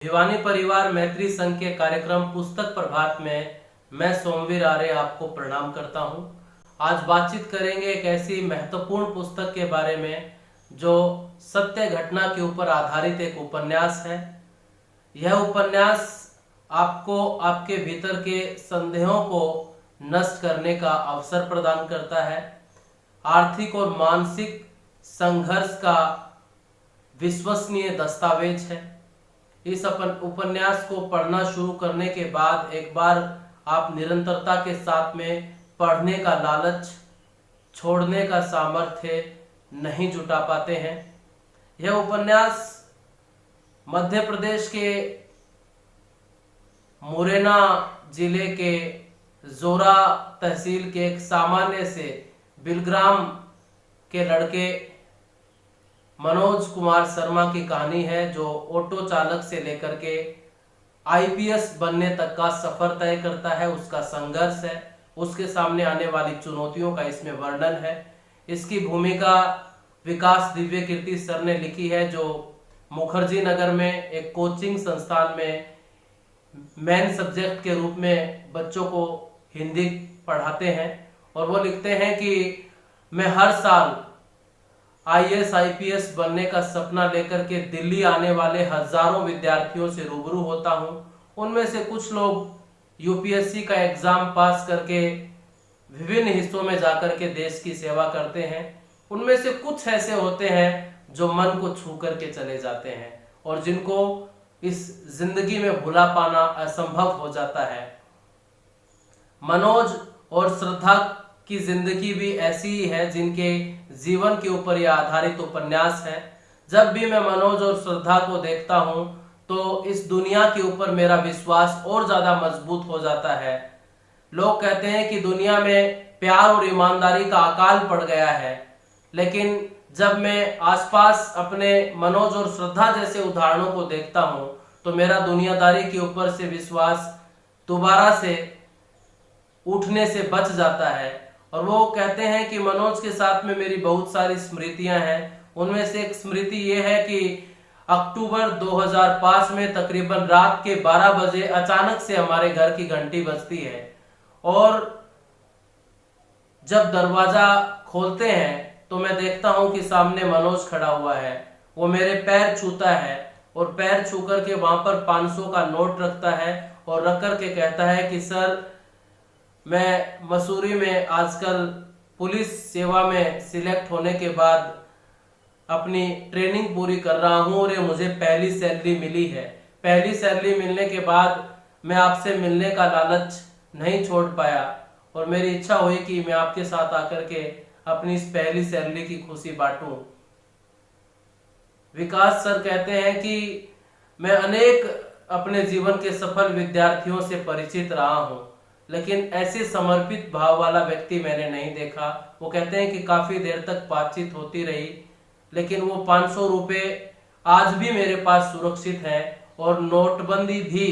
भिवानी परिवार मैत्री संघ के कार्यक्रम पुस्तक प्रभात में मैं सोमवीर आर्य आपको प्रणाम करता हूं। आज बातचीत करेंगे एक ऐसी महत्वपूर्ण पुस्तक के बारे में जो सत्य घटना के ऊपर आधारित एक उपन्यास है। यह उपन्यास आपको आपके भीतर के संदेहों को नष्ट करने का अवसर प्रदान करता है। आर्थिक और मानसिक संघर्ष का विश्वसनीय दस्तावेज है। इस उपन्यास को पढ़ना शुरू करने के बाद एक बार आप निरंतरता के साथ में पढ़ने का लालच छोड़ने का सामर्थ्य नहीं जुटा पाते हैं। यह उपन्यास मध्य प्रदेश के मुरैना जिले के जोरा तहसील के एक सामान्य से बिलग्राम के लड़के मनोज कुमार शर्मा की कहानी है, जो ऑटो चालक से लेकर के आईपीएस बनने तक का सफर तय करता है। उसका संघर्ष है, उसके सामने आने वाली चुनौतियों का इसमें वर्णन है। इसकी भूमिका विकास दिव्य कीर्ति सर ने लिखी है, जो मुखर्जी नगर में एक कोचिंग संस्थान में मेन सब्जेक्ट के रूप में बच्चों को हिंदी पढ़ाते हैं। और वो लिखते हैं कि मैं हर साल आईएएस आईपीएस बनने का सपना लेकर के दिल्ली आने वाले हजारों विद्यार्थियों से रूबरू होता हूं। उनमें से कुछ लोग यूपीएससी का एग्जाम पास करके विभिन्न हिस्सों में जाकर के देश की सेवा करते हैं। उनमें से कुछ ऐसे होते हैं जो मन को छू करके चले जाते हैं और जिनको इस जिंदगी में भुला पाना असंभव हो जाता है। मनोज और श्रद्धा की जिंदगी भी ऐसी ही है, जिनके जीवन के ऊपर यह आधारित उपन्यास है। जब भी मैं मनोज और श्रद्धा को देखता हूं तो इस दुनिया के ऊपर मेरा विश्वास और ज्यादा मजबूत हो जाता है। लोग कहते हैं कि दुनिया में प्यार और ईमानदारी का अकाल पड़ गया है, लेकिन जब मैं आसपास अपने मनोज और श्रद्धा जैसे उदाहरणों को देखता हूं तो मेरा दुनियादारी के ऊपर से विश्वास दोबारा से उठने से बच जाता है। और वो कहते हैं कि मनोज के साथ में मेरी बहुत सारी स्मृतियां हैं। उनमें से एक स्मृति ये है कि अक्टूबर 2005 में तकरीबन रात के 12 बजे अचानक से हमारे घर की घंटी बजती है और जब दरवाजा खोलते हैं तो मैं देखता हूं कि सामने मनोज खड़ा हुआ है। वो मेरे पैर छूता है और पैर छू करके वहां पर 500 का नोट रखता है और रख करके कहता है कि सर, मैं मसूरी में आजकल पुलिस सेवा में सिलेक्ट होने के बाद अपनी ट्रेनिंग पूरी कर रहा हूं और ये मुझे पहली सैलरी मिली है। पहली सैलरी मिलने के बाद मैं आपसे मिलने का लालच नहीं छोड़ पाया और मेरी इच्छा हुई कि मैं आपके साथ आकर के अपनी इस पहली सैलरी की खुशी बांटूं। विकास सर कहते हैं कि मैं अनेक अपने जीवन के सफल विद्यार्थियों से परिचित रहा हूं, लेकिन ऐसे समर्पित भाव वाला व्यक्ति मैंने नहीं देखा। वो कहते हैं कि काफी देर तक बातचीत होती रही, लेकिन वो 500 रुपए आज भी मेरे पास सुरक्षित है और नोटबंदी भी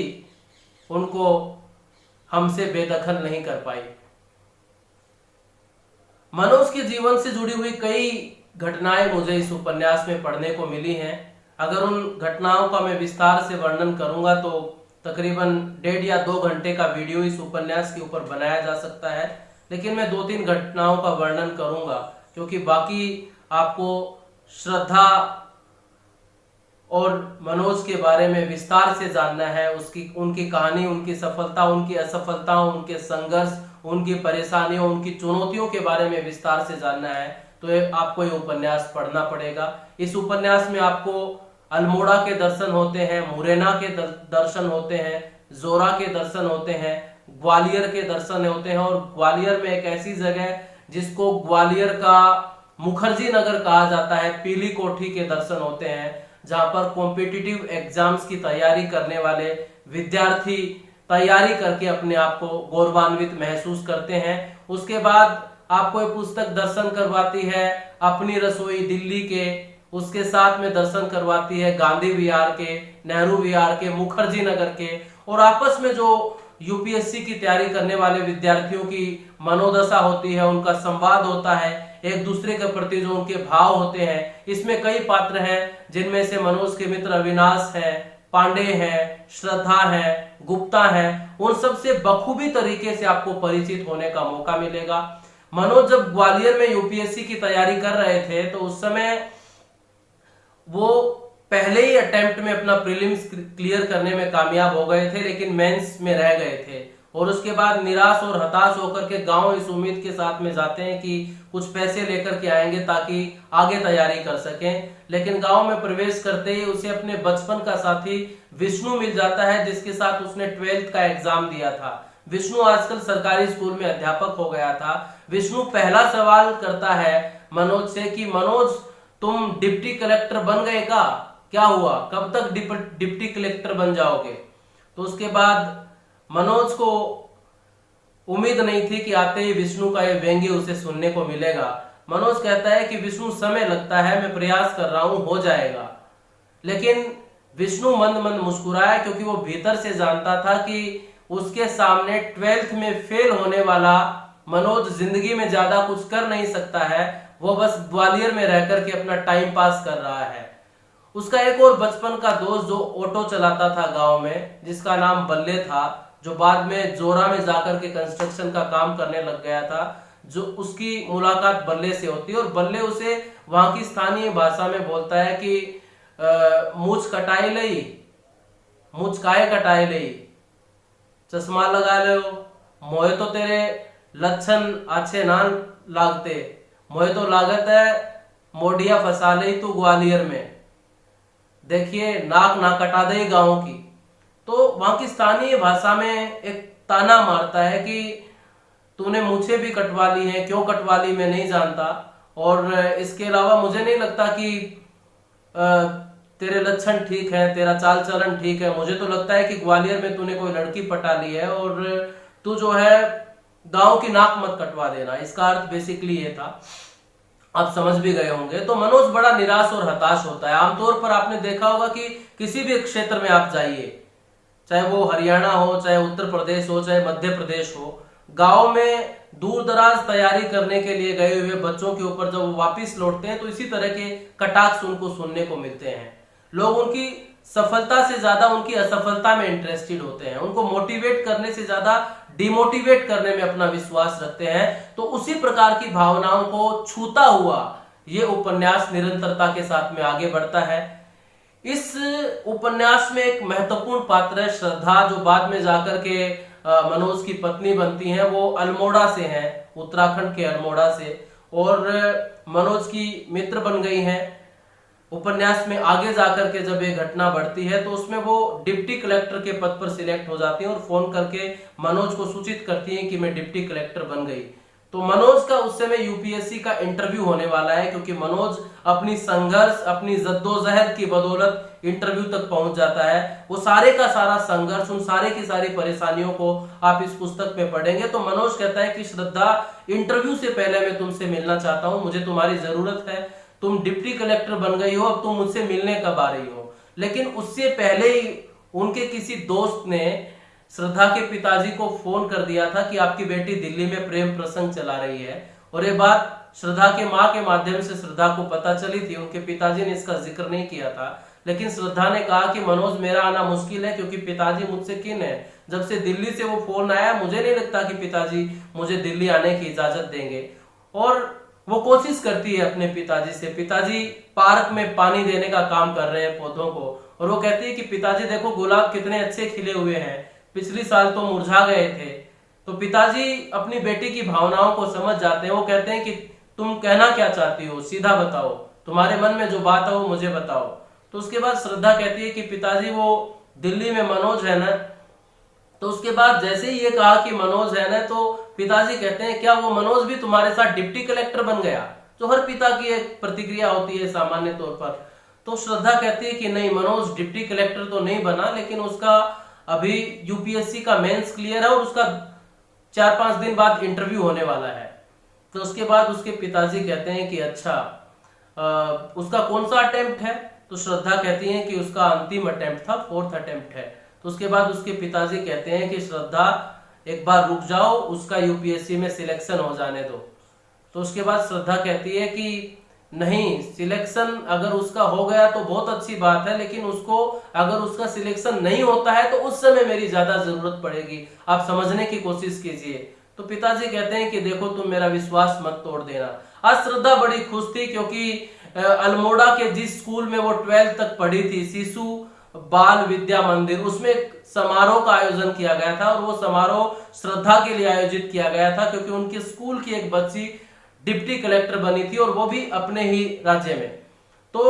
उनको हमसे बेदखल नहीं कर पाई। मनोज के जीवन से जुड़ी हुई कई घटनाएं मुझे इस उपन्यास में पढ़ने को मिली हैं। अगर उन घटनाओं का मैं विस्तार से वर्णन करूंगा तो तकरीबन 1.5 या 2 घंटे का वीडियो इस उपन्यास के ऊपर बनाया जा सकता है, लेकिन मैं 2-3 घटनाओं का वर्णन करूंगा क्योंकि बाकी आपको श्रद्धा और मनोज के बारे में विस्तार से जानना है। उनकी कहानी, उनकी सफलता, उनकी असफलताओं, उनके संघर्ष, उनकी परेशानियों, उनकी चुनौतियों के बारे में विस्तार से जानना है तो आपको ये उपन्यास पढ़ना पड़ेगा। इस उपन्यास में आपको अल्मोड़ा के दर्शन होते हैं, मुरैना के दर्शन होते हैं, जोरा के दर्शन होते हैं, ग्वालियर के दर्शन होते हैं और ग्वालियर में एक ऐसी जगह जिसको ग्वालियर का मुखर्जी नगर कहा जाता है, पीली कोठी के दर्शन होते हैं, जहां पर कॉम्पिटिटिव एग्जाम्स की तैयारी करने वाले विद्यार्थी तैयारी करके अपने आप को गौरवान्वित महसूस करते हैं। उसके बाद आपको ये पुस्तक दर्शन करवाती है अपनी रसोई दिल्ली के, उसके साथ में दर्शन करवाती है गांधी विहार के, नेहरू विहार के, मुखर्जी नगर के, और आपस में जो यूपीएससी की तैयारी करने वाले विद्यार्थियों की मनोदशा होती है, उनका संवाद होता है, एक दूसरे के प्रति जो उनके भाव होते हैं। इसमें कई पात्र हैं जिनमें से मनोज के मित्र अविनाश है, पांडे हैं, श्रद्धा है, गुप्ता है, उन सब से बखूबी तरीके से आपको परिचित होने का मौका मिलेगा। मनोज जब ग्वालियर में यूपीएससी की तैयारी कर रहे थे तो उस समय वो पहले ही अटेम्प्ट में अपना प्रीलिम्स क्लियर करने में कामयाब हो गए थे, लेकिन मेंस में रह गए थे और उसके बाद निराश और हताश होकर के गांव इस उम्मीद के साथ में जाते हैं कि कुछ पैसे लेकर के आएंगे ताकि आगे तैयारी कर सकें। लेकिन गांव में प्रवेश करते ही उसे अपने बचपन का साथी विष्णु मिल जाता है, जिसके साथ उसने 12th का एग्जाम दिया था। विष्णु आजकल सरकारी स्कूल में अध्यापक हो गया था। विष्णु पहला सवाल करता है मनोज से कि मनोज, तुम डिप्टी कलेक्टर बन गए का? क्या हुआ, कब तक डिप्टी कलेक्टर बन जाओगे? तो उसके बाद मनोज को उम्मीद नहीं थी कि आते ही विष्णु का ये व्यंग्य उसे सुनने को मिलेगा। मनोज कहता है कि विष्णु, समय लगता है, मैं प्रयास कर रहा हूं, हो जाएगा। लेकिन विष्णु मंद मंद मुस्कुराया, क्योंकि वो भीतर से जानता था कि उसके सामने 12th में फेल होने वाला मनोज जिंदगी में ज्यादा कुछ कर नहीं सकता है। वो बस ग्वालियर में रह करके अपना टाइम पास कर रहा है। उसका एक और बचपन का दोस्त जो ऑटो चलाता था गांव में, जिसका नाम बल्ले था, जो बाद में जोरा में जाकर के कंस्ट्रक्शन का काम करने लग गया था, जो उसकी मुलाकात बल्ले से होती है और बल्ले उसे वहां की स्थानीय भाषा में बोलता है कि मूछ कटाई लई, मूछ काहे कटाई लई, चश्मा लगा ले हो, मोहे तो तेरे लक्षण अच्छे ना लागते, मोहे तो लागत है मोडिया फंसा ले तू ग्वालियर में, देखिए नाक ना कटा दे गांव की। तो वहां की स्थानीय भाषा में एक ताना मारता है कि तूने मुझे भी कटवा ली है, क्यों कटवा ली मैं नहीं जानता, और इसके अलावा मुझे नहीं लगता कि तेरे लक्षण ठीक है, तेरा चाल चलन ठीक है, मुझे तो लगता है कि ग्वालियर में तूने कोई लड़की पटा ली है और तू जो है गांव की नाक मत कटवा देना। इसका अर्थ बेसिकली ये था, आप समझ भी गए होंगे। तो मनोज बड़ा निराश और हताश होता है। आमतौर पर आपने देखा होगा कि किसी भी क्षेत्र में आप जाइए, चाहे वो हरियाणा हो, चाहे उत्तर प्रदेश हो, चाहे मध्य प्रदेश हो, गांव में दूर दराज तैयारी करने के लिए गए हुए बच्चों के ऊपर जब वो वापिस लौटते हैं तो इसी तरह के कटाक्ष उनको सुनने को मिलते हैं। लोग उनकी सफलता से ज्यादा उनकी असफलता में इंटरेस्टेड होते हैं, उनको मोटिवेट करने से ज्यादा डिमोटिवेट करने में अपना विश्वास रखते हैं। तो उसी प्रकार की भावनाओं को छूता हुआ ये उपन्यास निरंतरता के साथ में आगे बढ़ता है। इस उपन्यास में एक महत्वपूर्ण पात्र है श्रद्धा, जो बाद में जाकर के मनोज की पत्नी बनती हैं। वो अल्मोड़ा से हैं, उत्तराखंड के अल्मोड़ा से, और मनोज की मित्र बन गई हैं। उपन्यास में आगे जाकर के जब ये घटना बढ़ती है तो उसमें वो डिप्टी कलेक्टर के पद पर सिलेक्ट हो जाती हैं और फोन करके मनोज को सूचित करती हैं कि मैं डिप्टी कलेक्टर बन गई। तो मनोज का उस समय यूपीएससी का इंटरव्यू होने वाला है, क्योंकि मनोज अपनी संघर्ष, अपनी जद्दोजहद की बदौलत इंटरव्यू तक पहुंच जाता है। वो सारे का सारा संघर्ष, उन सारे की सारी परेशानियों को आप इस पुस्तक में पढ़ेंगे। तो मनोज कहता है कि श्रद्धा, इंटरव्यू से पहले मैं तुमसे मिलना चाहता हूं, मुझे तुम्हारी जरूरत है, तुम डिप्टी कलेक्टर बन गई हो, अब तुम मुझसे मिलने कब आ रही हो। लेकिन उससे पहले ही उनके किसी दोस्त ने श्रद्धा के पिताजी को फोन कर दिया था कि आपकी बेटी दिल्ली में प्रेम प्रसंग चला रही है, और ये बात श्रद्धा के माँ के माध्यम से श्रद्धा को पता चली थी। उनके पिताजी ने इसका जिक्र नहीं किया था, लेकिन श्रद्धा ने कहा कि मनोज, मेरा आना मुश्किल है क्योंकि पिताजी मुझसे किन है। जब से दिल्ली से वो फोन आया, मुझे नहीं लगता कि पिताजी मुझे दिल्ली आने की इजाजत देंगे। और वो कोशिश करती है अपने पिताजी से। पिताजी पार्क में पानी देने का काम कर रहे हैं पौधों को, और वो कहती है कि पिताजी देखो गुलाब कितने अच्छे खिले हुए हैं, पिछली साल तो मुरझा गए थे। तो पिताजी अपनी बेटी की भावनाओं को समझ जाते हैं। वो कहते हैं कि तुम कहना क्या चाहती हो, सीधा बताओ, तुम्हारे मन में जो बात है वो मुझे बताओ। तो उसके बाद श्रद्धा कहती है कि पिताजी वो दिल्ली में मनोज है ना। तो उसके बाद जैसे ही ये कहा कि मनोज है ना, तो पिताजी कहते हैं क्या वो मनोज भी तुम्हारे साथ डिप्टी कलेक्टर बन गया, जो हर पिता की एक प्रतिक्रिया होती है सामान्य तौर पर। तो श्रद्धा कहती है कि नहीं, मनोज डिप्टी कलेक्टर तो नहीं बना, लेकिन उसका अभी यूपीएससी का मेंस क्लियर है और उसका 4-5 दिन बाद इंटरव्यू होने वाला है। तो उसके बाद उसके पिताजी कहते हैं कि अच्छा, उसका कौन सा अटेम्प्ट है? तो श्रद्धा कहती है कि उसका अंतिम अटेम्प्ट था, 4th अटेम्प्ट है। तो उसके बाद उसके पिताजी कहते हैं कि श्रद्धा एक बार रुक जाओ, उसका यूपीएससी में सिलेक्शन हो जाने दो। तो उसके बाद श्रद्धा कहती है कि नहीं, सिलेक्शन अगर उसका हो गया तो बहुत अच्छी बात है, लेकिन उसको अगर उसका सिलेक्शन नहीं होता है तो उस समय मेरी ज्यादा जरूरत पड़ेगी, आप समझने की कोशिश कीजिए। तो पिताजी कहते हैं कि देखो तुम मेरा विश्वास मत तोड़ देना। आज श्रद्धा बड़ी खुश थी क्योंकि अल्मोड़ा के जिस स्कूल में वो 12th तक पढ़ी थी, शिशु बाल विद्या मंदिर, उसमें एक समारोह का आयोजन किया गया था और वो समारोह श्रद्धा के लिए आयोजित किया गया था क्योंकि उनके स्कूल की एक बच्ची डिप्टी कलेक्टर बनी थी और वो भी अपने ही राज्य में। तो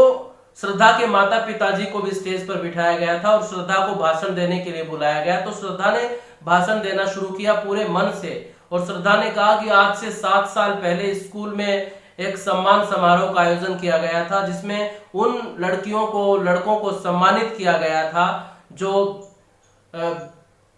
श्रद्धा के माता पिताजी को भी स्टेज पर बिठाया गया था और श्रद्धा को भाषण देने के लिए बुलाया गया। तो श्रद्धा ने भाषण देना शुरू किया पूरे मन से और श्रद्धा ने कहा कि आज से 7 साल पहले स्कूल में एक सम्मान समारोह का आयोजन किया गया था जिसमें उन लड़कियों को लड़कों को सम्मानित किया गया था जो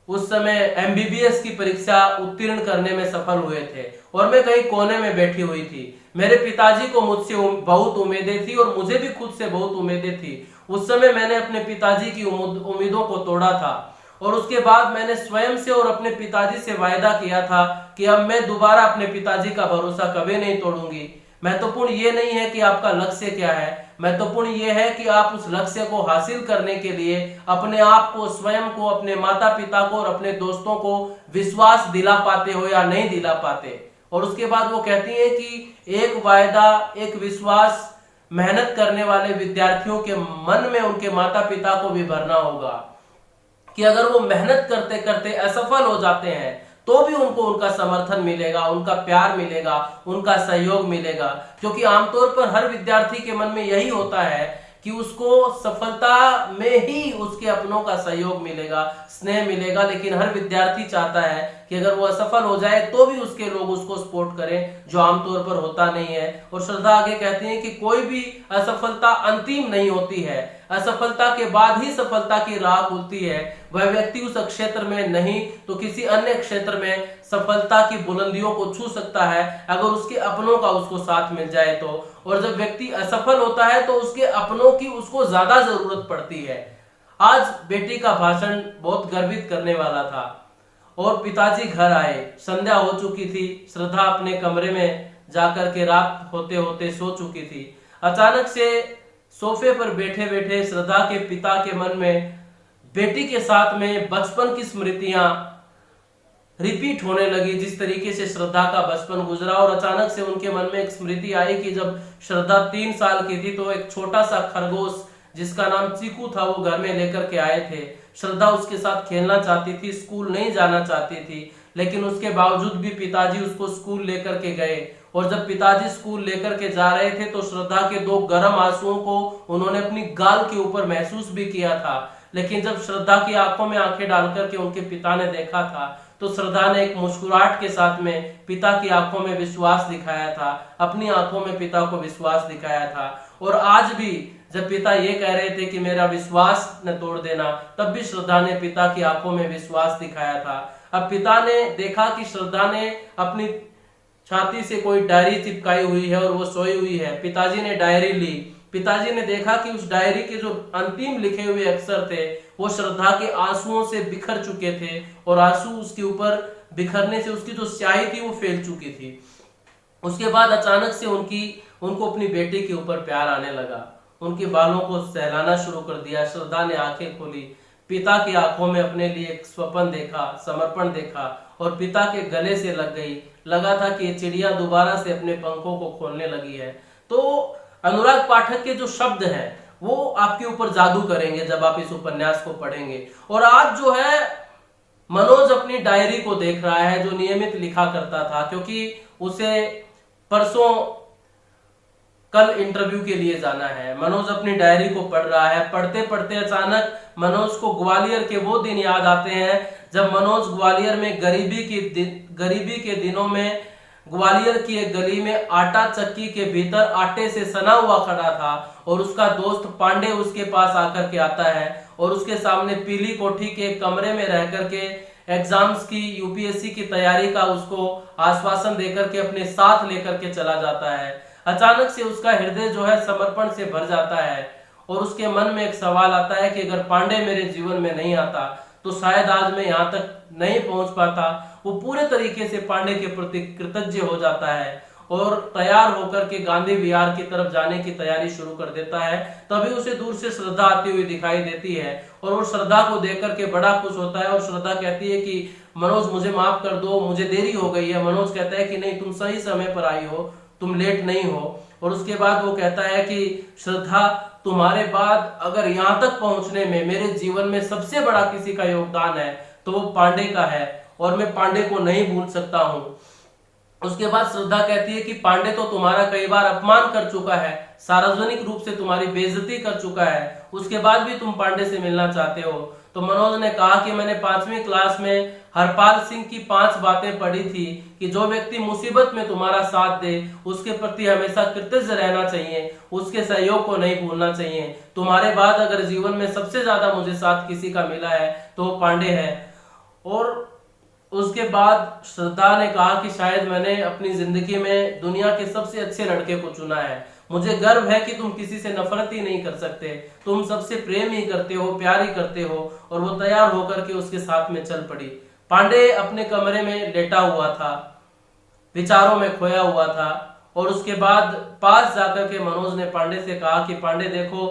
उस समय एमबीबीएस की परीक्षा उत्तीर्ण करने में सफल हुए थे और मैं कहीं कोने में बैठी हुई थी। मेरे पिताजी को मुझसे बहुत उम्मीदें थी और मुझे भी खुद से बहुत उम्मीदें थी। उस समय मैंने अपने पिताजी की उम्मीदों को तोड़ा था और उसके बाद मैंने स्वयं से और अपने पिताजी से वायदा किया था कि अब मैं दोबारा अपने पिताजी का भरोसा कभी नहीं तोड़ूंगी। महत्वपूर्ण ये नहीं है कि आपका लक्ष्य क्या है, महत्वपूर्ण ये है कि आप उस लक्ष्य को हासिल करने के लिए अपने आप को, स्वयं को, अपने माता पिता को और अपने दोस्तों को विश्वास दिला पाते हो या नहीं दिला पाते। और उसके बाद वो कहती है कि एक वायदा, एक विश्वास मेहनत करने वाले विद्यार्थियों के मन में उनके माता पिता को भी भरना होगा कि अगर वो मेहनत करते करते असफल हो जाते हैं तो भी उनको उनका समर्थन मिलेगा, उनका प्यार मिलेगा, उनका सहयोग मिलेगा। क्योंकि आमतौर पर हर विद्यार्थी के मन में यही होता है कि उसको सफलता में ही उसके अपनों का सहयोग मिलेगा, स्नेह मिलेगा, लेकिन हर विद्यार्थी चाहता है कि अगर वो असफल हो जाए तो भी उसके लोग उसको सपोर्ट करें, जो आमतौर पर होता नहीं है। और श्रद्धा आगे कहती है कि कोई भी असफलता अंतिम नहीं होती है, असफलता के बाद ही सफलता की राह खुलती है। वह व्यक्ति उस क्षेत्र में नहीं तो किसी अन्य क्षेत्र में सफलता की बुलंदियों को छू सकता है अगर उसके अपनों का उसको साथ मिल जाए तो। और जब व्यक्ति असफल होता है तो उसके अपनों की उसको ज्यादा जरूरत पड़ती है। आज बेटी का भाषण बहुत गर्वित करने वाला था और पिताजी घर आए, संध्या हो चुकी थी, श्रद्धा अपने कमरे में जाकर के रात होते होते सो चुकी थी। अचानक से सोफे पर बैठे बैठे श्रद्धा के पिता के मन में बेटी के साथ में बचपन की स्मृतियां रिपीट होने लगी, जिस तरीके से श्रद्धा का बचपन गुजरा। और अचानक से उनके मन में एक स्मृति आई कि जब श्रद्धा 3 साल की थी तो एक छोटा सा खरगोश जिसका नाम चीकू था वो घर में लेकर के आए थे। श्रद्धा उसके साथ खेलना चाहती थी, स्कूल नहीं जाना चाहती थी, लेकिन उसके बावजूद भी पिताजी उसको स्कूल लेकर के गए। और जब पिताजी स्कूल लेकर के जा रहे थे तो श्रद्धा के 2 गर्म आंसुओं को उन्होंने अपनी गाल के ऊपर महसूस भी किया था। लेकिन जब श्रद्धा की आंखों में आंखें डालकर के उनके पिता ने देखा था तो श्रद्धा ने एक मुस्कुराहट के साथ में पिता की आंखों में विश्वास दिखाया था, अपनी आंखों में पिता को विश्वास दिखाया था। और आज भी जब पिता ये कह रहे थे कि मेरा विश्वास न तोड़ देना, तब भी श्रद्धा ने पिता की आंखों में विश्वास दिखाया था। अब पिता ने देखा कि श्रद्धा ने अपनी छाती से कोई डायरी चिपकाई हुई है और वो सोई हुई है। पिताजी ने डायरी ली, पिताजी ने देखा कि उस डायरी के जो अंतिम लिखे हुए अक्षर थे वो श्रद्धा के आंसुओं से बिखर चुके थे और आंसू उसके ऊपर बिखरने से उसकी जो स्याही थी वो फैल चुकी थी। उसके बाद अचानक से उनको अपनी बेटी के ऊपर प्यार आने लगा, उनके बालों को सहलाना शुरू कर दिया। श्रद्धा ने आंखें खोली, पिता की आंखों में अपने लिए एक स्वप्न देखा, समर्पण देखा और पिता के गले से लग गई। लगा था कि ये चिड़िया दोबारा से अपने पंखों को खोलने लगी है। तो अनुराग पाठक के जो शब्द हैं वो आपके ऊपर जादू करेंगे जब आप इस उपन्यास को पढ़ेंगे। और आज जो है मनोज अपनी डायरी को देख रहा है जो नियमित लिखा करता था, क्योंकि उसे परसों कल इंटरव्यू के लिए जाना है। मनोज अपनी डायरी को पढ़ रहा है, पढ़ते पढ़ते अचानक मनोज को ग्वालियर के वो दिन याद आते हैं जब मनोज ग्वालियर में गरीबी के दिनों में ग्वालियर की एक गली में आटा चक्की के भीतर आटे से सना हुआ खड़ा था और उसका दोस्त पांडे उसके पास आकर के आता है और उसके सामने पीली कोठी के कमरे में रह करके एग्जाम्स की, यूपीएससी की तैयारी का उसको आश्वासन देकर के अपने साथ लेकर के चला जाता है। अचानक से उसका हृदय जो है समर्पण से भर जाता है और उसके मन में एक सवाल आता है कि अगर पांडे मेरे जीवन में नहीं आता तो शायद आज मैं यहाँ तक नहीं पहुंच पाता। वो पूरे तरीके से पांडे के प्रति कृतज्ञ हो जाता है और तैयार होकर के गांधी विहार की तरफ जाने की तैयारी शुरू कर देता है। तभी उसे दूर से श्रद्धा आती हुई दिखाई देती है और वो श्रद्धा को देख करके बड़ा खुश होता है और श्रद्धा कहती है कि मनोज मुझे माफ कर दो, मुझे देरी हो गई है। मनोज कहता है कि नहीं, तुम सही समय पर आई हो, तुम लेट नहीं हो। और उसके बाद वो कहता है कि श्रद्धा, तुम्हारे बाद अगर यहाँ तक पहुंचने में मेरे जीवन में सबसे बड़ा किसी का योगदान है तो वो पांडे का है और मैं पांडे को नहीं भूल सकता हूं। उसके बाद श्रद्धा कहती है कि पांडे तो तुम्हारा कई बार अपमान कर चुका है, सार्वजनिक रूप से तुम्हारी बेइज्जती कर चुका है, उसके बाद भी तुम पांडे से मिलना चाहते हो। तो मनोज ने कहा कि मैंने 5वीं क्लास में हरपाल सिंह की 5 बातें पढ़ी थी कि जो व्यक्ति मुसीबत में तुम्हारा साथ दे उसके प्रति हमेशा कृतज्ञ रहना चाहिए, उसके सहयोग को नहीं भूलना चाहिए। तुम्हारे बाद अगर जीवन में सबसे ज्यादा मुझे साथ किसी का मिला है तो वो पांडे है। और उसके बाद श्रद्धा ने कहा कि शायद मैंने अपनी जिंदगी में दुनिया के सबसे अच्छे लड़के को चुना है। मुझे गर्व है कि तुम किसी से नफरत ही नहीं कर सकते, तुम सबसे प्रेम ही करते हो, प्यार ही करते हो। और वो तैयार होकर के उसके साथ में चल पड़ी। पांडे अपने कमरे में लेटा हुआ था, विचारों में खोया हुआ था। और उसके बाद पास जाकर के मनोज ने पांडे से कहा कि पांडे देखो,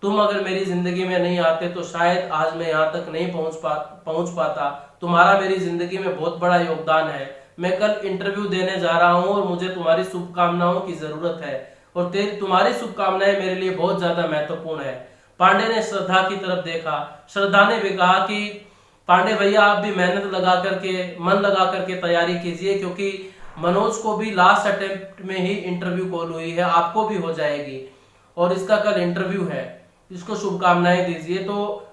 तुम अगर मेरी जिंदगी में नहीं आते तो शायद आज मैं यहाँ तक नहीं पहुंच पाता। तुम्हारा मेरी जिंदगी में बहुत बड़ा योगदान है। मैं कल इंटरव्यू देने जा रहा हूँ और मुझे तुम्हारी शुभकामनाओं की जरूरत है और तुम्हारी शुभकामनाएं मेरे लिए बहुत ज्यादा महत्वपूर्ण है। पांडे ने श्रद्धा की तरफ देखा। श्रद्धा ने भी कहा कि पांडे भैया, आप भी मेहनत लगा करके, मन लगा करके तैयारी कीजिए, क्योंकि मनोज को भी लास्ट अटेम्प्ट में ही इंटरव्यू कॉल हुई है, आपको भी हो जाएगी और इसका कल इंटरव्यू है, इसको शुभकामनाएं दीजिए। तो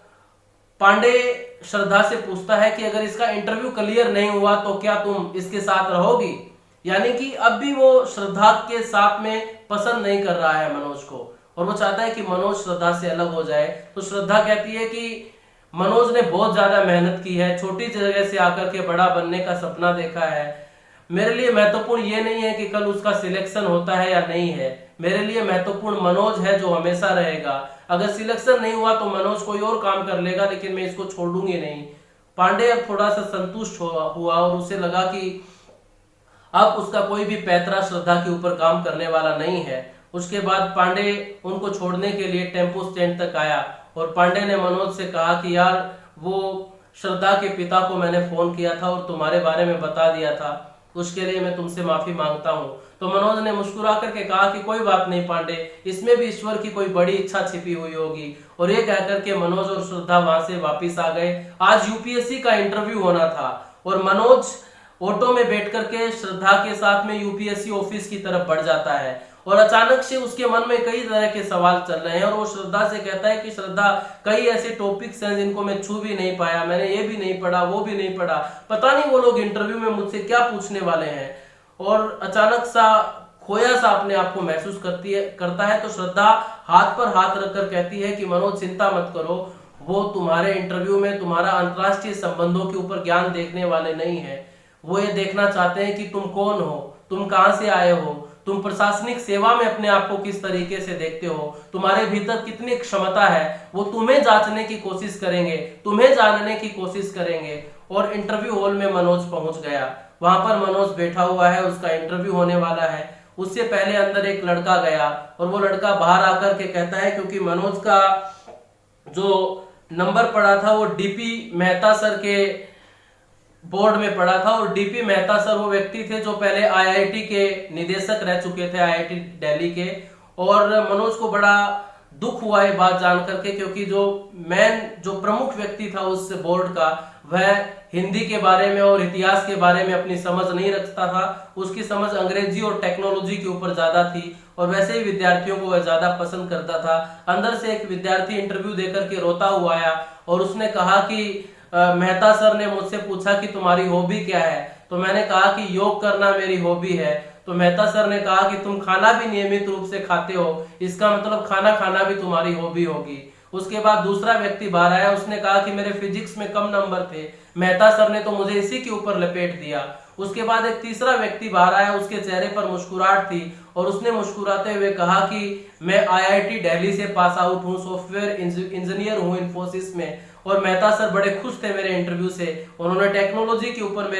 पांडे श्रद्धा से पूछता है कि अगर इसका इंटरव्यू क्लियर नहीं हुआ तो क्या तुम इसके साथ रहोगी? यानी कि अब भी वो श्रद्धा के साथ में पसंद नहीं कर रहा है मनोज को और वो चाहता है कि मनोज श्रद्धा से अलग हो जाए। तो श्रद्धा कहती है कि मनोज ने बहुत ज्यादा मेहनत की है, छोटी जगह से आकर के बड़ा बनने का सपना देखा है। मेरे लिए महत्वपूर्ण ये नहीं है कि कल उसका सिलेक्शन होता है या नहीं है, मेरे लिए महत्वपूर्ण मनोज है जो हमेशा रहेगा। अगर सिलेक्शन नहीं हुआ तो मनोज कोई और काम कर लेगा, लेकिन मैं इसको छोड़ूंगी नहीं। पांडे अब थोड़ा सा संतुष्ट हुआ और उसे लगा कि अब उसका कोई भी पैतरा श्रद्धा के ऊपर काम करने वाला नहीं है। उसके बाद पांडे उनको छोड़ने के लिए टेम्पो स्टैंड तक आया और पांडे ने मनोज से कहा कि यार, वो श्रद्धा के पिता को मैंने फोन किया था और तुम्हारे बारे में बता दिया था, उसके लिए मैं तुमसे माफी मांगता हूँ। तो मनोज ने मुस्कुरा करके कहा कि कोई बात नहीं पांडे, इसमें भी ईश्वर की कोई बड़ी इच्छा छिपी हुई होगी। और ये कहकर के मनोज और श्रद्धा वहां से वापिस आ गए। आज यूपीएससी का इंटरव्यू होना था और मनोज ऑटो में बैठ करके श्रद्धा के साथ में यूपीएससी ऑफिस की तरफ बढ़ जाता है और अचानक से उसके मन में कई तरह के सवाल चल रहे हैं और वो श्रद्धा से कहता है कि श्रद्धा, कई ऐसे टॉपिक्स हैं जिनको मैं छू भी नहीं पाया, मैंने ये भी नहीं पढ़ा, वो भी नहीं पढ़ा, पता नहीं वो लोग इंटरव्यू में मुझसे क्या पूछने वाले हैं। और अचानक सा खोया सा अपने आप को महसूस करता है। तो श्रद्धा हाथ पर हाथ रखकर कहती है कि मनोज, चिंता मत करो, वो तुम्हारे इंटरव्यू में तुम्हारा अंतरराष्ट्रीय संबंधों के ऊपर ज्ञान देखने वाले नहीं है, वो ये देखना चाहते हैं कि तुम कौन हो, तुम कहां से आए हो, तुम प्रशासनिक सेवा में अपने आप को किस तरीके से देखते हो, तुम्हारे भीतर कितनी क्षमता है, वो तुम्हें जांचने की कोशिश करेंगे, तुम्हें जानने की कोशिश करेंगे। और इंटरव्यू हॉल में मनोज पहुंच गया। वहां पर मनोज बैठा हुआ है, उसका इंटरव्यू होने वाला है। उससे पहले अंदर एक लड़का गया और वो लड़का बाहर आकर के कहता है, क्योंकि मनोज का जो नंबर पड़ा था वो डीपी मेहता सर के बोर्ड में पड़ा था और डीपी मेहता सर वो व्यक्ति थे जो पहले आईआईटी के निदेशक रह चुके थे, आईआईटी दिल्ली के। और मनोज को बड़ा दुख हुआ ये बात जान करके, क्योंकि जो प्रमुख व्यक्ति था उस बोर्ड का, वह हिंदी के बारे में और इतिहास के बारे में अपनी समझ नहीं रखता था। उसकी समझ अंग्रेजी और टेक्नोलॉजी के ऊपर ज्यादा थी और वैसे ही विद्यार्थियों को वह ज्यादा पसंद करता था। अंदर से एक विद्यार्थी इंटरव्यू देकर के रोता हुआ आया और उसने कहा कि मेहता सर ने मुझसे पूछा कि तुम्हारी हॉबी क्या है? तो मैंने कहा कि योग करना मेरी हॉबी है। तो मेहता सर ने कहा कि तुम खाना भी नियमित रूप से खाते हो, इसका मतलब खाना खाना भी तुम्हारी हॉबी होगी। उसके बाद दूसरा व्यक्ति बाहर आया, उसने कहा कि मेरे फिजिक्स में कम नंबर थे, मेहता सर ने तो मुझे इसी के ऊपर लपेट दिया। उसके बाद एक तीसरा व्यक्ति बाहर आया, उसके चेहरे पर मुस्कुराहट थी और उसने मुस्कुराते हुए कहा कि मैं आईआईटी दिल्ली से पास आउट हूँ, सॉफ्टवेयर इंजीनियर हूँ इन्फोसिस में। और मेहता सर बड़े खुश थे मेरे इंटरव्यू से, उन्होंने टेक्नोलॉजी के ऊपर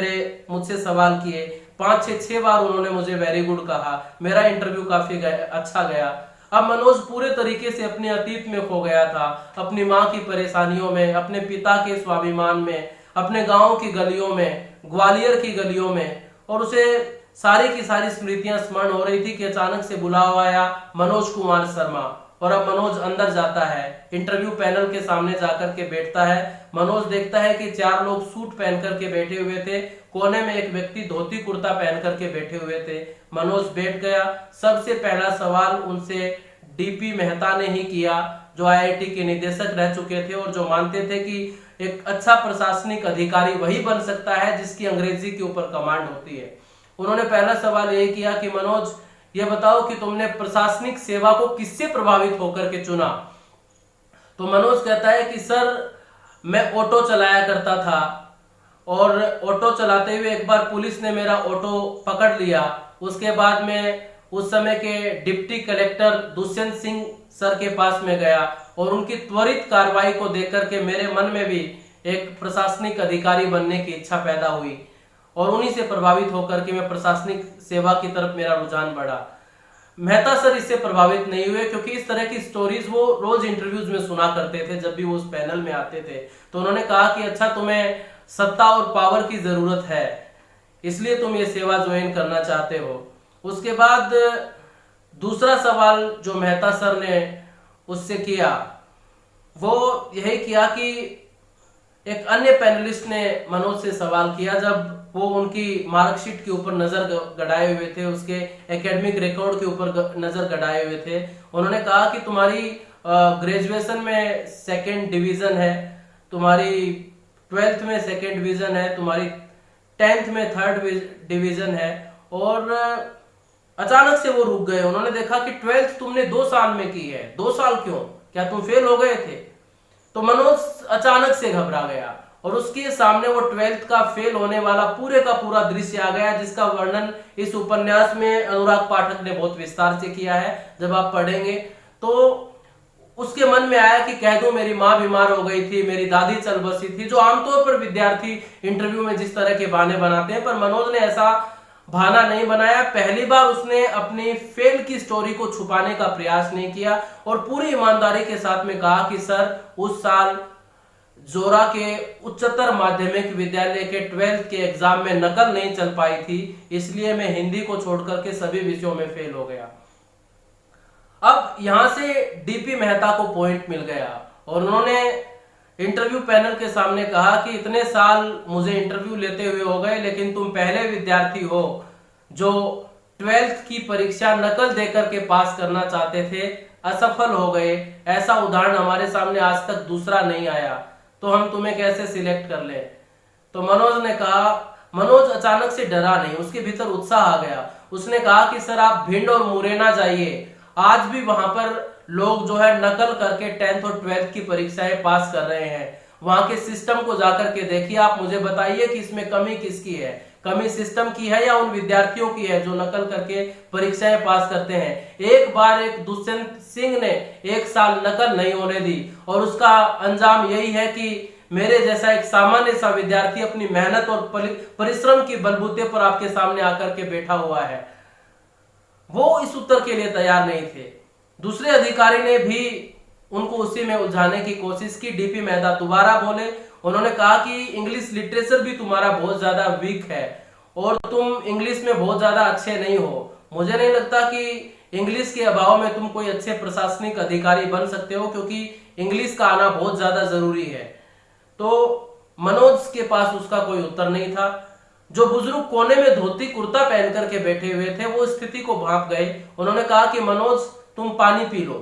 मुझसे सवाल किए। 5-6 बार उन्होंने मुझे वेरी गुड कहा, मेरा इंटरव्यू काफी अच्छा गया। अब मनोज पूरे तरीके से अपने अतीत में खो गया था, अपनी माँ की परेशानियों में, अपने पिता के स्वाभिमान में, अपने गांव की गलियों में, ग्वालियर की गलियों में, और उसे सारी की सारी स्मृतियां स्मरण हो रही थी कि अचानक से बुलावा आया मनोज कुमार शर्मा। और अब मनोज अंदर जाता है, इंटरव्यू पैनल के सामने जाकर के बैठता है। मनोज देखता है कि 4 लोग सूट पहन करके बैठे हुए थे, कोने में एक व्यक्ति धोती कुर्ता पहन करके बैठे हुए थे। मनोज बैठ गया। सबसे पहला सवाल उनसे डीपी मेहता ने ही किया, जो आईआईटी के निदेशक रह चुके थे और जो मानते थे कि एक अच्छा प्रशासनिक अधिकारी वही बन सकता है जिसकी अंग्रेजी के ऊपर कमांड होती है। उन्होंने पहला सवाल ये किया कि मनोज, ये बताओ कि तुमने प्रशासनिक सेवा को किससे प्रभावित होकर के चुना? तो मनोज कहता है कि सर, मैं ऑटो चलाया करता था और ऑटो चलाते हुए एक बार पुलिस ने मेरा ऑटो पकड़ लिया। उसके बाद मैं उस समय के deputy collector Dushyant Singh sir के पास में गया और उनकी त्वरित कार्रवाई को देखकर के मेरे मन में भी एक प्रशासनिक अधिकारी बनने की इच्छा पैदा हुई और उन्हीं से प्रभावित होकर के मैं प्रशासनिक सेवा की तरफ मेरा रुझान बढ़ा। मेहता सर इससे प्रभावित नहीं हुए, क्योंकि इस तरह की स्टोरीज वो रोज इंटरव्यूज में सुना करते थे जब भी वो उस पैनल में आते थे। तो उन्होंने कहा कि अच्छा, तुम्हें सत्ता और पावर की जरूरत है, इसलिए तुम ये सेवा ज्वाइन करना चाहते हो। उसके बाद दूसरा सवाल जो मेहता सर ने उससे किया वो यही किया कि एक अन्य पैनलिस्ट ने मनोज से सवाल किया, जब वो उनकी मार्कशीट के ऊपर नजर गड़ाए हुए थे, उसके एकेडमिक रिकॉर्ड के ऊपर नजर गड़ाए हुए थे। उन्होंने कहा कि तुम्हारी ग्रेजुएशन में 2nd डिवीजन है, तुम्हारी 12th में 2nd डिवीजन है, तुम्हारी 10th में 3rd डिवीजन है। और अचानक से वो रुक गए। उन्होंने देखा कि 12th तुमने 2 साल में की है। 2 साल क्यों? क्या तुम फेल हो गए थे? तो मनोज अचानक से घबरा गया और उसके सामने वो 12th का फेल होने वाला पूरे का पूरा दृश्य आ गया, जिसका वर्णन इस उपन्यास में अनुराग पाठक ने बहुत विस्तार से किया है। जब आप पढ़ेंगे तो उसके मन में आया कि कह दूं मेरी माँ बीमार हो गई थी, मेरी दादी चल बसी थी, जो आमतौर पर विद्यार्थी इंटरव्यू में जिस तरह के बहाने बनाते हैं, पर मनोज ने ऐसा बहाना नहीं बनाया। पहली बार उसने अपनी फेल की स्टोरी को छुपाने का प्रयास नहीं किया और पूरी ईमानदारी के साथ में कहा कि सर, उस साल जोरा के उच्चतर माध्यमिक विद्यालय के 12th के एग्जाम में नकल नहीं चल पाई थी, इसलिए मैं हिंदी को छोड़कर के सभी विषयों में फेल हो गया। अब यहां से डीपी मेहता को पॉइंट मिल गया और उन्होंने इंटरव्यू पैनल के सामने कहा कि इतने साल मुझे इंटरव्यू लेते हुए हो गए, लेकिन तुम पहले विद्यार्थी हो जो 12th की परीक्षा नकल देकर के पास करना चाहते थे, असफल हो गए। ऐसा उदाहरण हमारे सामने आज तक दूसरा नहीं आया, तो हम तुम्हें कैसे सिलेक्ट कर ले? तो मनोज ने कहा, मनोज अचानक से डरा नहीं, उसके भीतर उत्साह आ गया। उसने कहा कि सर, आप भिंड और मुरैना जाइए, आज भी वहां पर लोग जो है नकल करके 10th और 12th की परीक्षाएं पास कर रहे हैं। वहां के सिस्टम को जाकर के देखिए, आप मुझे बताइए कि इसमें कमी किसकी है, कमी सिस्टम की है या उन विद्यार्थियों की है जो नकल करके परीक्षाएं पास करते हैं। एक बार एक दुष्यंत सिंह ने 1 साल नकल नहीं होने दी और उसका अंजाम यही है कि मेरे जैसा एक सामान्य सा विद्यार्थी अपनी मेहनत और परिश्रम की बलबूते पर आपके सामने आकर के बैठा हुआ है। वो इस उत्तर के लिए तैयार नहीं थे। दूसरे अधिकारी ने भी उनको उसी में उलझाने की कोशिश की। डीपी मेहता दोबारा बोले, उन्होंने कहा कि इंग्लिश लिटरेचर भी तुम्हारा बहुत ज्यादा वीक है और तुम इंग्लिश में बहुत ज्यादा अच्छे नहीं हो। मुझे नहीं लगता कि इंग्लिश के अभाव में तुम कोई अच्छे प्रशासनिक अधिकारी बन सकते हो, क्योंकि इंग्लिश का आना बहुत ज्यादा जरूरी है। तो मनोज के पास उसका कोई उत्तर नहीं था। जो बुजुर्ग कोने में धोती कुर्ता पहन करके बैठे हुए थे वो स्थिति को भांप गए। उन्होंने कहा कि मनोज, तुम पानी पी लो।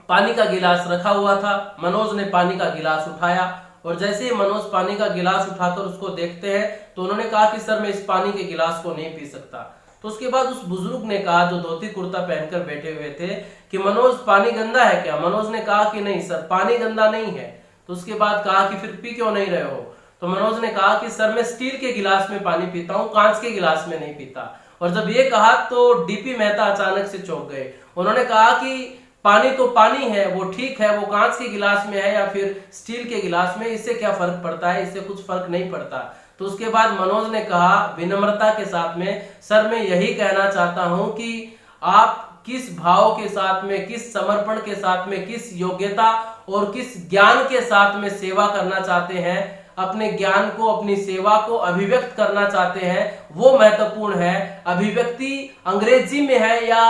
पानी का गिलास रखा हुआ था। मनोज ने पानी का गिलास उठाया और जैसे ही मनोज पानी का गिलास उठाकर उसको देखते हैं तो उन्होंने कहा कि सर, मैं इस पानी के गिलास को नहीं पी सकता। तो उसके बाद उस बुजुर्ग ने कहा, जो धोती कुर्ता पहनकर बैठे हुए थे, कि मनोज, पानी गंदा है क्या? मनोज ने कहा कि नहीं सर, पानी गंदा नहीं है। तो उसके बाद कहा कि फिर पी क्यों नहीं रहे हो? तो मनोज ने कहा कि सर, मैं स्टील के गिलास में पानी पीता हूं, कांच के गिलास में नहीं पीता। और जब ये कहा तो डीपी मेहता अचानक से चौंक गए। उन्होंने कहा कि पानी तो पानी है, वो ठीक है, वो कांच के गिलास में है या फिर स्टील के गिलास में, इससे क्या फर्क पड़ता है? इससे कुछ फर्क नहीं पड़ता। तो उसके बाद मनोज ने कहा विनम्रता के साथ में, सर मैं यही कहना चाहता हूं कि आप किस भाव के साथ में, किस समर्पण के साथ में, किस योग्यता और किस ज्ञान के साथ में सेवा करना चाहते हैं, अपने ज्ञान को, अपनी सेवा को अभिव्यक्त करना चाहते हैं, वो महत्वपूर्ण है। अभिव्यक्ति अंग्रेजी में है या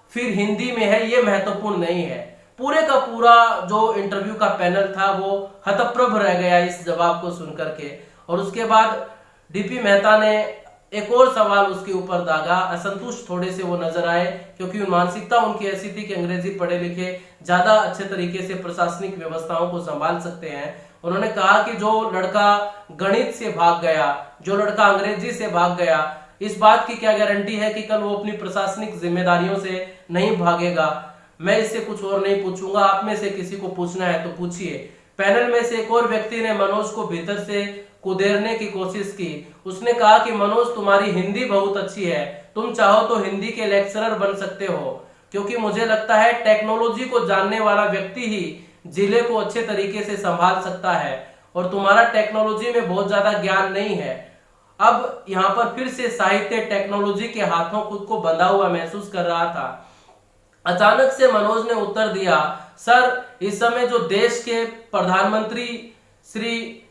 फिर हिंदी में है, ये महत्वपूर्ण नहीं है। पूरे का पूरा जो इंटरव्यू का पैनल था वो हतप्रभ रह गया इस जवाब को सुनकर के। और उसके बाद डीपी मेहता ने एक और सवाल उसके ऊपर दागा। असंतुष्ट थोड़े से वो नजर आए, क्योंकि मानसिकता उनकी ऐसी थी कि अंग्रेजी पढ़े लिखे ज्यादा अच्छे तरीके से प्रशासनिक व्यवस्थाओं को संभाल सकते हैं। उन्होंने कहा कि जो लड़का गणित से भाग गया, जो लड़का अंग्रेजी से भाग गया, इस बात की क्या गारंटी है कि कल वो अपनी प्रशासनिक जिम्मेदारियों से नहीं भागेगा। मैं इससे कुछ और नहीं पूछूंगा, आप में से किसी को पूछना है तो पूछिए। पैनल में से एक और व्यक्ति ने मनोज को भीतर से कुदेरने की कोशिश की। उसने कहा कि मनोज तुम्हारी हिंदी बहुत अच्छी है, तुम चाहो तो हिंदी के लेक्चरर बन सकते हो, क्योंकि मुझे लगता है टेक्नोलॉजी को जानने वाला व्यक्ति ही जिले को अच्छे तरीके से संभाल सकता है, और तुम्हारा टेक्नोलॉजी में बहुत ज्यादा ज्ञान नहीं है। अब यहाँ पर फिर से साहित्य टेक्नोलॉजी के हाथों खुद को बंधा हुआ महसूस कर रहा था। अचानक से मनोज ने उत्तर दिया, सर इस समय जो देश के प्रधानमंत्री श्री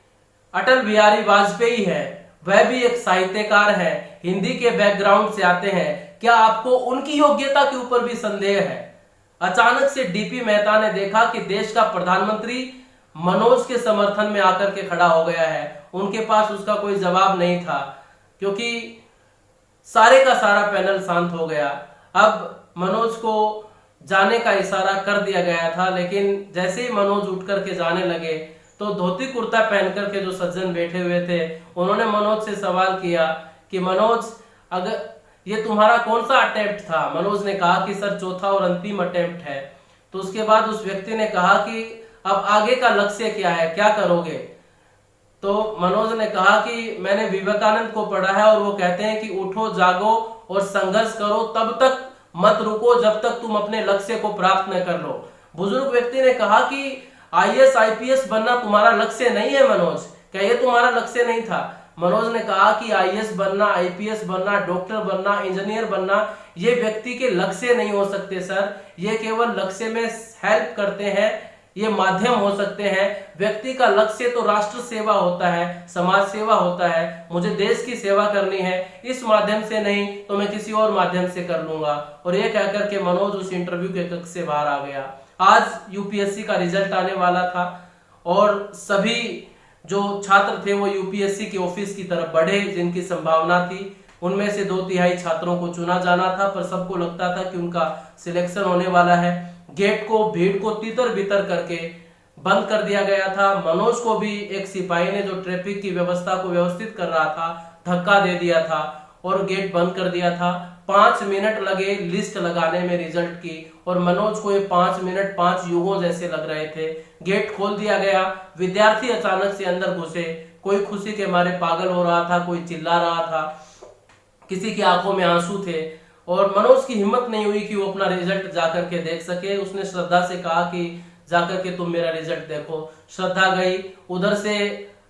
अटल बिहारी वाजपेयी है, वह भी एक साहित्यकार है, हिंदी के बैकग्राउंड से आते हैं, क्या आपको उनकी योग्यता के ऊपर भी संदेह है? अचानक से डीपी मेहता ने देखा कि देश का प्रधानमंत्री मनोज के समर्थन में आकर के खड़ा हो गया है। उनके पास उसका कोई जवाब नहीं था, क्योंकि सारे का सारा पैनल शांत हो गया। अब मनोज को जाने का इशारा कर दिया गया था, लेकिन जैसे ही मनोज उठ करके जाने लगे तो धोती कुर्ता पहन करके जो सज्जन बैठे हुए थे, उन्होंने मनोज से सवाल किया कि मनोज अगर ये तुम्हारा कौन सा अटेम्प्ट था? मनोज ने कहा कि सर चौथा और अंतिम अटेम्प्ट है। तो उसके बाद उस व्यक्ति ने कहा कि अब आगे का लक्ष्य क्या है, क्या करोगे? तो मनोज ने कहा कि मैंने विवेकानंद को पढ़ा है और वो कहते हैं कि उठो जागो और संघर्ष करो, तब तक मत रुको जब तक तुम अपने लक्ष्य को प्राप्त न कर लो। बुजुर्ग व्यक्ति ने कहा कि आईएएस आईपीएस बनना तुम्हारा लक्ष्य नहीं है मनोज, क्या ये तुम्हारा लक्ष्य नहीं था? मनोज ने कहा कि आईएएस बनना, आईपीएस बनना, डॉक्टर बनना, इंजीनियर बनना ये व्यक्ति के लक्ष्य नहीं हो सकते सर, ये केवल लक्ष्य में हेल्प करते हैं, ये माध्यम हो सकते हैं। व्यक्ति का लक्ष्य तो राष्ट्र सेवा होता है, समाज सेवा होता है, मुझे देश की सेवा करनी है, इस माध्यम से नहीं तो मैं किसी और माध्यम से कर लूंगा। और ये कहकर के मनोज उस इंटरव्यू के कक्ष से बाहर आ गया। आज यूपीएससी का रिजल्ट आने वाला था और सभी जो छात्र थे वो यूपीएससी के ऑफिस की तरफ बढ़े, जिनकी संभावना थी। उनमें से 2/3 छात्रों को चुना जाना था, पर सबको लगता था कि उनका सिलेक्शन होने वाला है। गेट को, भीड़ को तितर बितर करके बंद कर दिया गया था। मनोज को भी एक सिपाही ने जो ट्रैफिक की व्यवस्था को व्यवस्थित कर रहा था, धक्का दे दिया था और गेट बंद कर दिया था। 5 मिनट लगे लिस्ट लगाने में रिजल्ट की, और मनोज को ये 5 मिनट 5 युगों जैसे लग रहे थे। गेट खोल दिया गया, विद्यार्थी अचानक से अंदर घुसे, कोई खुशी के मारे पागल हो रहा था, कोई चिल्ला रहा था, किसी की आंखों में आंसू थे, और मनोज की हिम्मत नहीं हुई कि वो अपना रिजल्ट जाकर के देख सके। उसने श्रद्धा से कहा कि जाकर के तुम मेरा रिजल्ट देखो। श्रद्धा गई, उधर से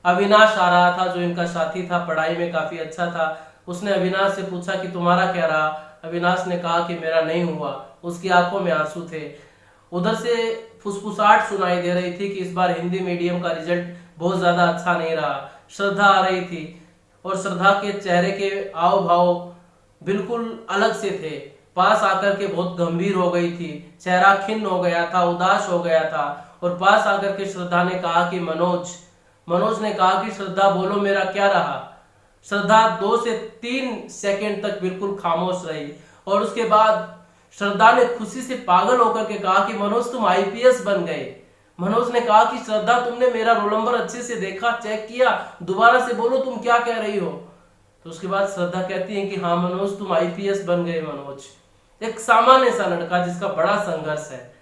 अविनाश आ रहा था जो इनका साथी था, पढ़ाई में काफी अच्छा था। उसने अविनाश से पूछा कि तुम्हारा क्या रहा? अविनाश ने कहा कि मेरा नहीं हुआ, उसकी आंखों में आंसू थे। उधर से फुसफुसाहट सुनाई दे रही थी कि इस बार हिंदी मीडियम का रिजल्ट बहुत ज्यादा अच्छा नहीं रहा। श्रद्धा आ रही थी और श्रद्धा के चेहरे के हाव भाव बिल्कुल अलग से थे। पास आकर के बहुत गंभीर हो गई थी, चेहरा खिन्न हो गया था, उदास हो गया था। और पास आकर के श्रद्धा ने कहा कि मनोज ने कहा कि श्रद्धा बोलो मेरा क्या रहा? श्रद्धा 2 से 3 सेकंड तक बिल्कुल खामोश रही, और उसके बाद श्रद्धा ने खुशी से पागल होकर के कहा कि मनोज तुम आईपीएस बन गए। मनोज ने कहा कि श्रद्धा तुमने मेरा रोल नंबर अच्छे से देखा, चेक किया, दोबारा से बोलो तुम क्या कह रही हो? तो उसके बाद श्रद्धा कहती है कि हाँ मनोज तुम आईपीएस बन गए। मनोज एक सामान्य सा लड़का जिसका बड़ा संघर्ष है,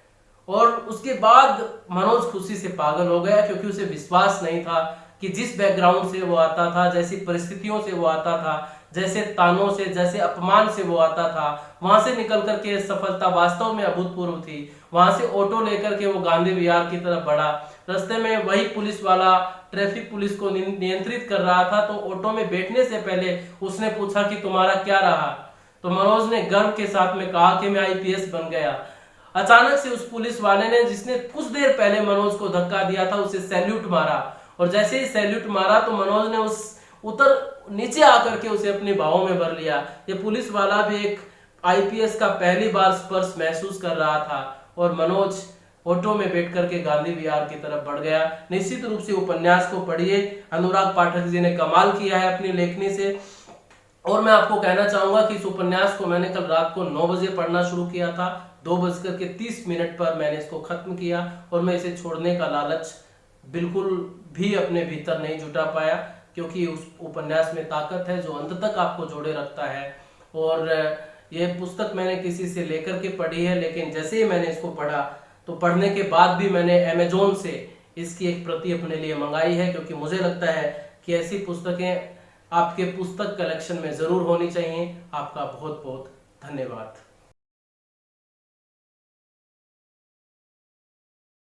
और उसके बाद मनोज खुशी से पागल हो गया, क्योंकि उसे विश्वास नहीं था कि जिस बैकग्राउंड से वो आता था, जैसी परिस्थितियों से वो आता था, जैसे तानों से, जैसे अपमान से वो आता था, वहां से निकल करके सफलता वास्तव में अभूतपूर्व थी। वहां से ऑटो लेकर के वो गांधी विहार की तरफ बढ़ा। रास्ते में वही पुलिस वाला ट्रैफिक पुलिस को नियंत्रित कर रहा था, तो ऑटो में बैठने से पहले उसने पूछा कि तुम्हारा क्या रहा। तो मनोज ने गर्व के साथ में कहा कि मैं आईपीएस बन गया। अचानक से उस पुलिस वाले ने, जिसने कुछ देर पहले मनोज को धक्का दिया था, उसे सैल्यूट मारा, और जैसे ही सैल्यूट मारा तो मनोज ने नीचे आकर के उसे अपनी बाहों में भर लिया। ये पुलिस वाला भी एक आईपीएस का पहली बार स्पर्श महसूस कर रहा था, और मनोज ऑटो में बैठ करके गांधी विहार की तरफ बढ़ गया। निश्चित रूप से उपन्यास को पढ़िए, अनुराग पाठक जी ने कमाल किया है अपनी लेखनी से। और मैं आपको कहना चाहूंगा कि इस उपन्यास को मैंने कल रात को 9 बजे पढ़ना शुरू किया था, 2:30 पर मैंने इसको खत्म किया, और मैं इसे छोड़ने का लालच बिल्कुल भी अपने भीतर नहीं जुटा पाया, क्योंकि उस उपन्यास में ताकत है जो अंत तक आपको जोड़े रखता है। और यह पुस्तक मैंने किसी से लेकर के पढ़ी है, लेकिन जैसे ही मैंने इसको पढ़ा तो पढ़ने के बाद भी मैंने अमेज़न से इसकी एक प्रति अपने लिए मंगाई है, क्योंकि मुझे लगता है कि ऐसी पुस्तकें आपके पुस्तक कलेक्शन में जरूर होनी चाहिए। आपका बहुत बहुत धन्यवाद।